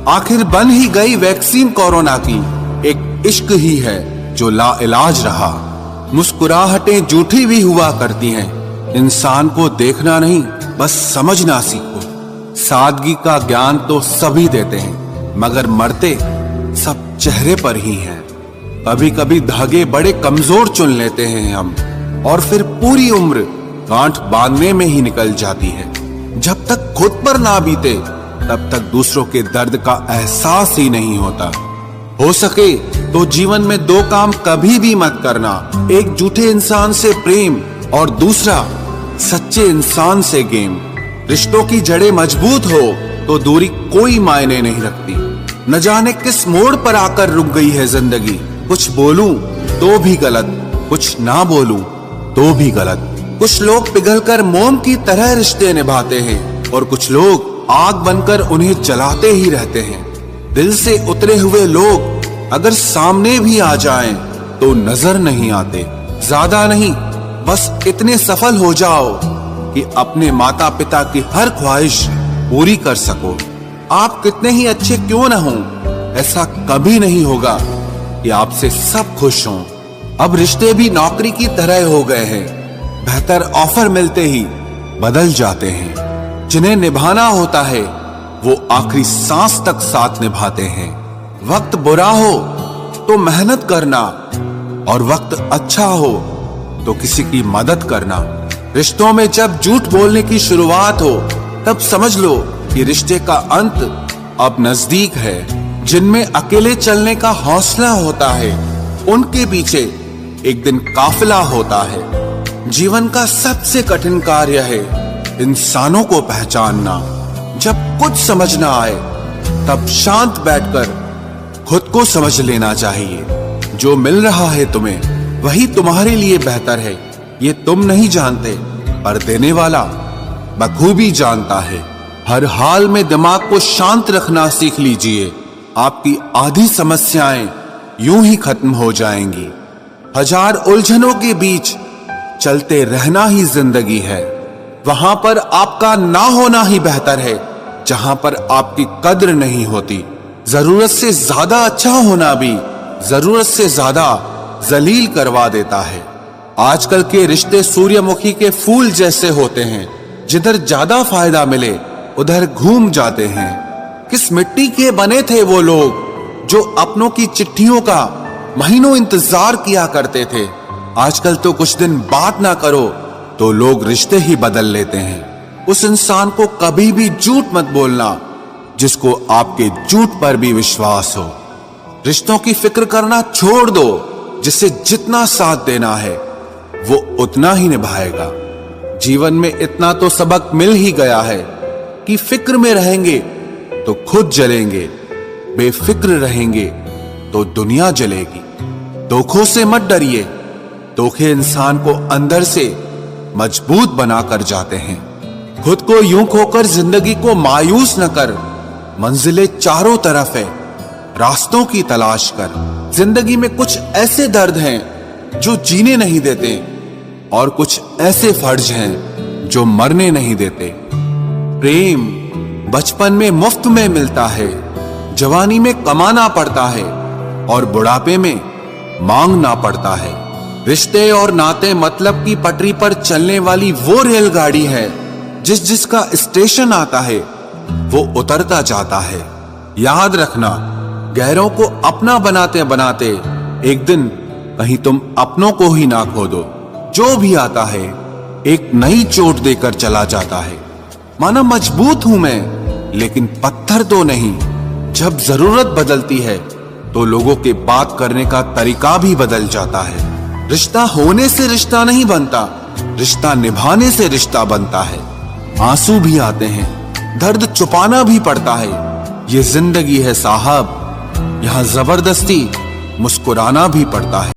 आखिर बन ही गई वैक्सीन कोरोना की। एक इश्क ही है जो लाइलाज रहा। मुस्कुराहटें झूठी भी हुआ करती हैं। इंसान को देखना नहीं बस समझना सीखो। सादगी का ज्ञान तो सभी देते हैं मगर मरते सब चेहरे पर ही हैं। कभी कभी धागे बड़े कमजोर चुन लेते हैं हम और फिर पूरी उम्र गांठ बांधने में ही निकल जाती है। जब तक खुद पर ना बीते तब तक दूसरों के दर्द का एहसास ही नहीं होता। हो सके तो जीवन में दो काम कभी भी मत करना, एक झूठे इंसान से प्रेम और दूसरा सच्चे इंसान से गेम। रिश्तों की जड़ें मजबूत हो तो दूरी कोई मायने नहीं रखती। न जाने किस मोड़ पर आकर रुक गई है जिंदगी। कुछ बोलूं तो भी गलत, कुछ ना बोलूं तो भी गलत। कुछ लोग पिघलकर मोम की तरह रिश्ते निभाते हैं और कुछ लोग आग बनकर उन्हें जलाते ही रहते हैं। दिल से उतरे हुए लोग अगर सामने भी आ जाएं तो नजर नहीं आते। ज्यादा नहीं, बस इतने सफल हो जाओ कि अपने माता पिता की हर ख्वाहिश पूरी कर सको। आप कितने ही अच्छे क्यों न हों, ऐसा कभी नहीं होगा कि आपसे सब खुश हों। अब रिश्ते भी नौकरी की तरह हो गए हैं। बेहतर ऑफर मिलते ही बदल जाते हैं। जिन्हें निभाना होता है वो आखिरी सांस तक साथ निभाते हैं। वक्त बुरा हो तो मेहनत करना और वक्त अच्छा हो तो किसी की मदद करना। रिश्तों में जब झूठ बोलने की शुरुआत हो तब समझ लो कि रिश्ते का अंत अब नजदीक है। जिनमें अकेले चलने का हौसला होता है उनके पीछे एक दिन काफिला होता है। जीवन का सबसे कठिन कार्य है इंसानों को पहचानना। जब कुछ समझ ना आए तब शांत बैठकर खुद को समझ लेना चाहिए। जो मिल रहा है तुम्हें वही तुम्हारे लिए बेहतर है। ये तुम नहीं जानते पर देने वाला बखूबी जानता है। हर हाल में दिमाग को शांत रखना सीख लीजिए। आपकी आधी समस्याएं यूं ही खत्म हो जाएंगी। हजार उलझनों के बीच चलते रहना ही जिंदगी है। वहां पर आपका ना होना ही बेहतर है जहां पर आपकी कद्र नहीं होती। जरूरत से ज्यादा अच्छा होना भी जरूरत से ज्यादा जलील करवा देता है। आजकल के रिश्ते सूर्यमुखी के फूल जैसे होते हैं। जिधर ज्यादा फायदा मिले उधर घूम जाते हैं। किस मिट्टी के बने थे वो लोग जो अपनों की चिट्ठियों का महीनों इंतजार किया करते थे। आजकल तो कुछ दिन बात ना करो तो लोग रिश्ते ही बदल लेते हैं। उस इंसान को कभी भी झूठ मत बोलना जिसको आपके झूठ पर भी विश्वास हो। रिश्तों की फिक्र करना छोड़ दो। जिसे जितना साथ देना है वो उतना ही निभाएगा। जीवन में इतना तो सबक मिल ही गया है कि फिक्र में रहेंगे तो खुद जलेंगे, बेफिक्र रहेंगे तो दुनिया जलेगी। धोखों से मत डरिए, धोखे इंसान को अंदर से मजबूत बनाकर जाते हैं। खुद को यूं खोकर जिंदगी को मायूस न कर। मंजिलें चारों तरफ है, रास्तों की तलाश कर। जिंदगी में कुछ ऐसे दर्द हैं जो जीने नहीं देते और कुछ ऐसे फर्ज हैं जो मरने नहीं देते। प्रेम बचपन में मुफ्त में मिलता है, जवानी में कमाना पड़ता है और बुढ़ापे में मांगना पड़ता है। रिश्ते और नाते मतलब की पटरी पर चलने वाली वो रेलगाड़ी है जिसका स्टेशन आता है वो उतरता जाता है। याद रखना, गैरों को अपना बनाते बनाते एक दिन कहीं तुम अपनों को ही ना खो दो। जो भी आता है एक नई चोट देकर चला जाता है। माना मजबूत हूं मैं लेकिन पत्थर तो नहीं। जब जरूरत बदलती है तो लोगों के बात करने का तरीका भी बदल जाता है। रिश्ता होने से रिश्ता नहीं बनता, रिश्ता निभाने से रिश्ता बनता है। आंसू भी आते हैं, दर्द छुपाना भी पड़ता है। ये जिंदगी है साहब, यहाँ जबरदस्ती मुस्कुराना भी पड़ता है।